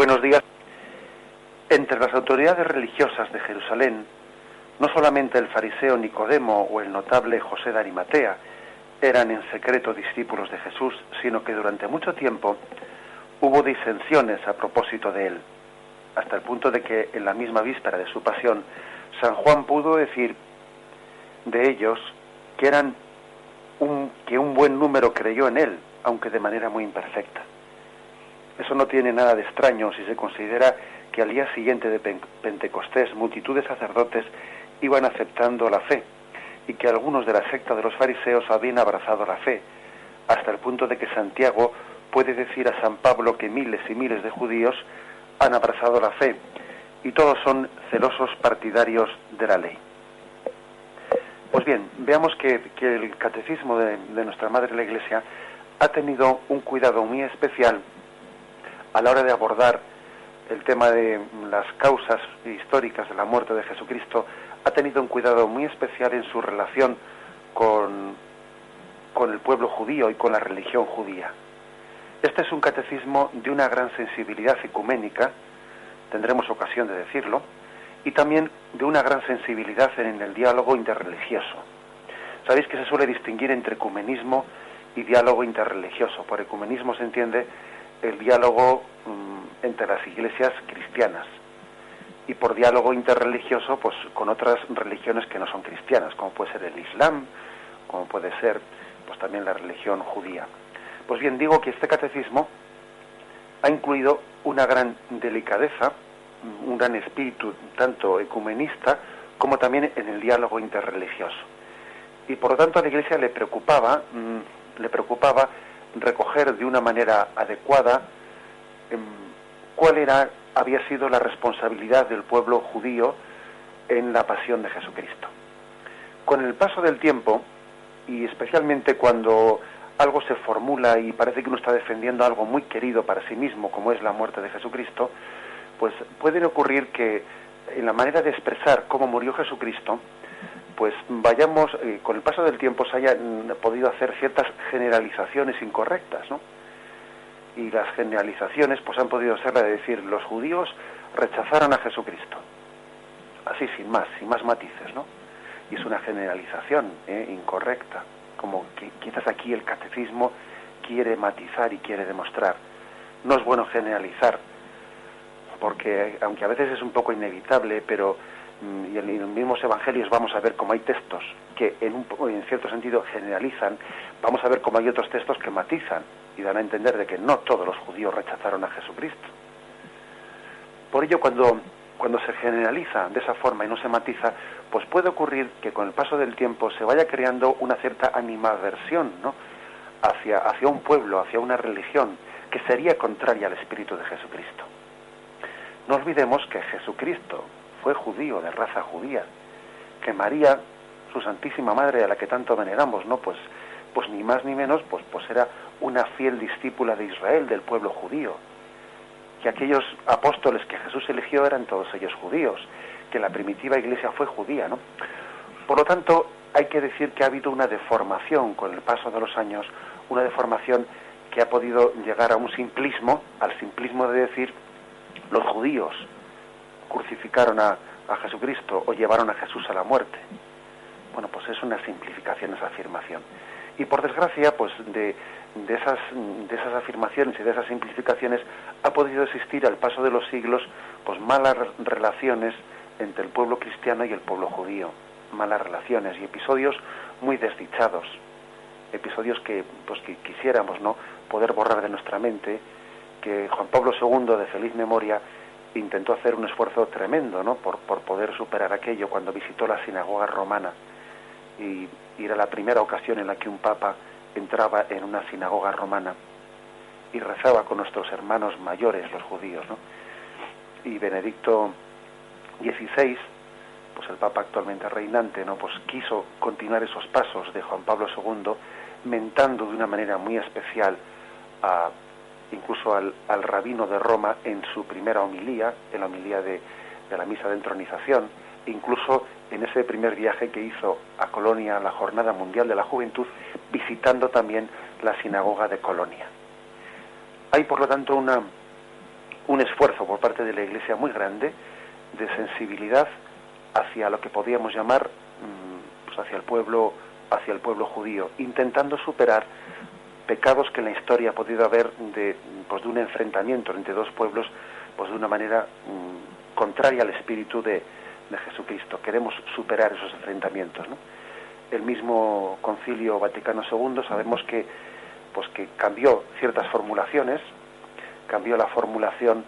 Buenos días. Entre las autoridades religiosas de Jerusalén, no solamente el fariseo Nicodemo o el notable José de Arimatea eran en secreto discípulos de Jesús, sino que durante mucho tiempo hubo disensiones a propósito de él, hasta el punto de que en la misma víspera de su pasión, San Juan pudo decir de ellos que un buen número creyó en él, aunque de manera muy imperfecta. Eso no tiene nada de extraño si se considera que al día siguiente de Pentecostés multitud de sacerdotes iban aceptando la fe y que algunos de la secta de los fariseos habían abrazado la fe, hasta el punto de que Santiago puede decir a San Pablo que miles y miles de judíos han abrazado la fe y todos son celosos partidarios de la ley. Pues bien, veamos que el catecismo de nuestra Madre la Iglesia ha tenido un cuidado muy especial a la hora de abordar el tema de las causas históricas de la muerte de Jesucristo. Ha tenido un cuidado muy especial en su relación con el pueblo judío y con la religión judía. Este es un catecismo de una gran sensibilidad ecuménica, tendremos ocasión de decirlo, y también de una gran sensibilidad en el diálogo interreligioso. Sabéis que se suele distinguir entre ecumenismo y diálogo interreligioso. Por ecumenismo se entiende el diálogo entre las iglesias cristianas, y por diálogo interreligioso pues con otras religiones que no son cristianas, como puede ser el Islam, como puede ser pues también la religión judía. Pues bien, digo que este catecismo ha incluido una gran delicadeza, un gran espíritu tanto ecumenista como también en el diálogo interreligioso, y por lo tanto a la Iglesia le preocupaba recoger de una manera adecuada cuál había sido la responsabilidad del pueblo judío en la pasión de Jesucristo. Con el paso del tiempo, y especialmente cuando algo se formula y parece que uno está defendiendo algo muy querido para sí mismo, como es la muerte de Jesucristo, pues puede ocurrir que en la manera de expresar cómo murió Jesucristo, pues vayamos, con el paso del tiempo se hayan podido hacer ciertas generalizaciones incorrectas, ¿no? Y las generalizaciones pues han podido ser la de decir, los judíos rechazaron a Jesucristo. Así, sin más matices, ¿no? Y es una generalización incorrecta, como que quizás aquí el catecismo quiere matizar y quiere demostrar. No es bueno generalizar, porque aunque a veces es un poco inevitable, pero y en los mismos evangelios vamos a ver cómo hay textos que en cierto sentido generalizan, vamos a ver cómo hay otros textos que matizan y dan a entender de que no todos los judíos rechazaron a Jesucristo. Por ello, cuando se generaliza de esa forma y no se matiza, pues puede ocurrir que con el paso del tiempo se vaya creando una cierta animadversión, ¿no?, hacia un pueblo, hacia una religión que sería contraria al espíritu de Jesucristo. No olvidemos que Jesucristo fue judío, de raza judía, que María, su Santísima Madre, a la que tanto veneramos, ¿no?, pues ni más ni menos, pues era una fiel discípula de Israel, del pueblo judío, que aquellos apóstoles que Jesús eligió eran todos ellos judíos, que la primitiva iglesia fue judía, ¿no? Por lo tanto, hay que decir que ha habido una deformación con el paso de los años, una deformación que ha podido llegar a un simplismo, al simplismo de decir, los judíos crucificaron a Jesucristo o llevaron a Jesús a la muerte. Bueno, pues es una simplificación esa afirmación. Y por desgracia, pues de esas afirmaciones y de esas simplificaciones ha podido existir al paso de los siglos pues malas relaciones entre el pueblo cristiano y el pueblo judío, malas relaciones y episodios muy desdichados, episodios que quisiéramos, ¿no?, poder borrar de nuestra mente, que Juan Pablo II, de feliz memoria, intentó hacer un esfuerzo tremendo, ¿no?, por poder superar aquello cuando visitó la sinagoga romana, y era la primera ocasión en la que un papa entraba en una sinagoga romana y rezaba con nuestros hermanos mayores, los judíos, ¿no? Y Benedicto XVI, pues el papa actualmente reinante, ¿no?, pues quiso continuar esos pasos de Juan Pablo II, mentando de una manera muy especial incluso al rabino de Roma en su primera homilía, en la homilía de la misa de entronización, incluso en ese primer viaje que hizo a Colonia, a la Jornada Mundial de la Juventud, visitando también la sinagoga de Colonia. Hay, por lo tanto, un esfuerzo por parte de la Iglesia muy grande de sensibilidad hacia lo que podríamos llamar pues hacia el pueblo judío, intentando superar pecados que en la historia ha podido haber de un enfrentamiento entre dos pueblos pues de una manera contraria al espíritu de Jesucristo. Queremos superar esos enfrentamientos, ¿no? El mismo Concilio Vaticano II sabemos que cambió ciertas formulaciones, cambió la formulación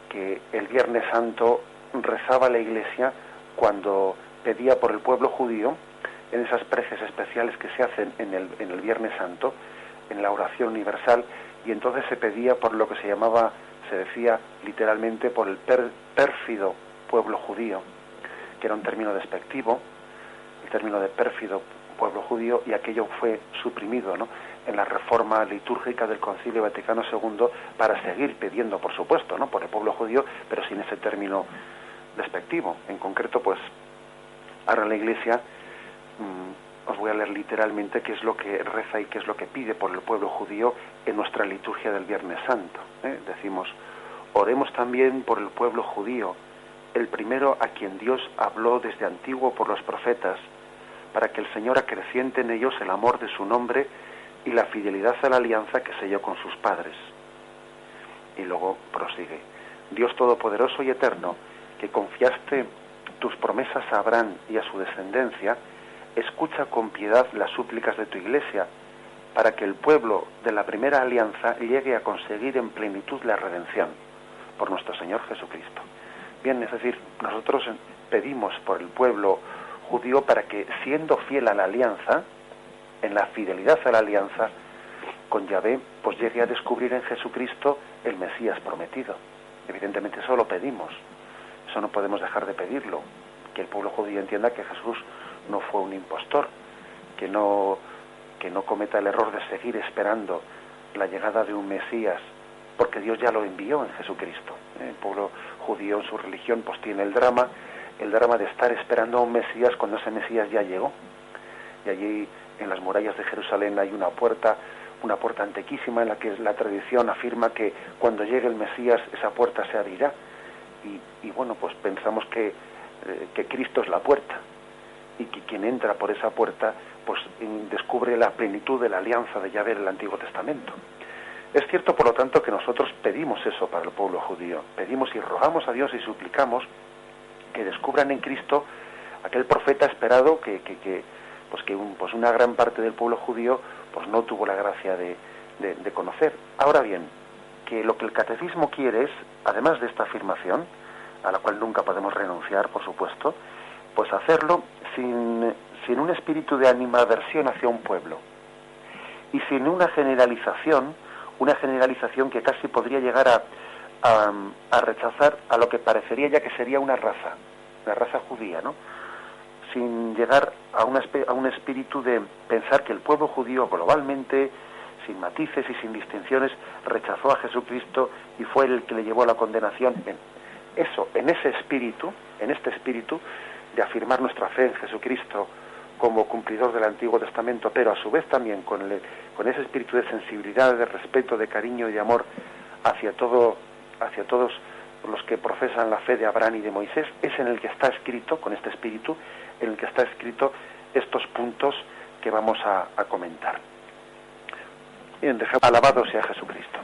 que el Viernes Santo rezaba la Iglesia cuando pedía por el pueblo judío, en esas preces especiales que se hacen en el Viernes Santo, en la oración universal, y entonces se pedía por lo que se decía literalmente por el pérfido pueblo judío, que era un término despectivo, el término de pérfido pueblo judío, y aquello fue suprimido, ¿no?, en la reforma litúrgica del Concilio Vaticano II, para seguir pidiendo, por supuesto, ¿no?, por el pueblo judío, pero sin ese término despectivo. En concreto, pues, ahora la Iglesia, os voy a leer literalmente qué es lo que reza y qué es lo que pide por el pueblo judío en nuestra liturgia del Viernes Santo. Decimos: oremos también por el pueblo judío, el primero a quien Dios habló desde antiguo por los profetas, para que el Señor acreciente en ellos el amor de su nombre y la fidelidad a la alianza que selló con sus padres. Y luego prosigue: Dios Todopoderoso y Eterno, que confiaste tus promesas a Abraham y a su descendencia, escucha con piedad las súplicas de tu Iglesia, para que el pueblo de la primera alianza llegue a conseguir en plenitud la redención, por nuestro Señor Jesucristo. Bien, es decir, nosotros pedimos por el pueblo judío para que, siendo fiel a la alianza, en la fidelidad a la alianza con Yahvé, pues llegue a descubrir en Jesucristo el Mesías prometido. Evidentemente eso lo pedimos, eso no podemos dejar de pedirlo, que el pueblo judío entienda que Jesús no fue un impostor, que no cometa el error de seguir esperando la llegada de un Mesías, porque Dios ya lo envió en Jesucristo. El pueblo judío en su religión pues tiene el drama de estar esperando a un Mesías cuando ese Mesías ya llegó. Y allí en las murallas de Jerusalén hay una puerta antiquísima en la que la tradición afirma que cuando llegue el Mesías esa puerta se abrirá. Y bueno, pues pensamos que Cristo es la puerta, y que quien entra por esa puerta pues descubre la plenitud de la alianza de Yahvé en el Antiguo Testamento. Es cierto, por lo tanto, que nosotros pedimos eso para el pueblo judío, pedimos y rogamos a Dios y suplicamos que descubran en Cristo aquel profeta esperado que una gran parte del pueblo judío pues no tuvo la gracia de conocer. Ahora bien, que lo que el catecismo quiere es, además de esta afirmación, a la cual nunca podemos renunciar, por supuesto, pues hacerlo sin un espíritu de animadversión hacia un pueblo y sin una generalización que casi podría llegar a rechazar a lo que parecería ya que sería una raza judía, ¿no? Sin llegar a un espíritu de pensar que el pueblo judío globalmente, sin matices y sin distinciones, rechazó a Jesucristo y fue el que le llevó a la condenación. En este espíritu de afirmar nuestra fe en Jesucristo como cumplidor del Antiguo Testamento, pero a su vez también con ese espíritu de sensibilidad, de respeto, de cariño y de amor hacia todos los que profesan la fe de Abraham y de Moisés, es en el que está escrito, con este espíritu, en el que está escrito estos puntos que vamos a comentar. Bien, alabado sea Jesucristo.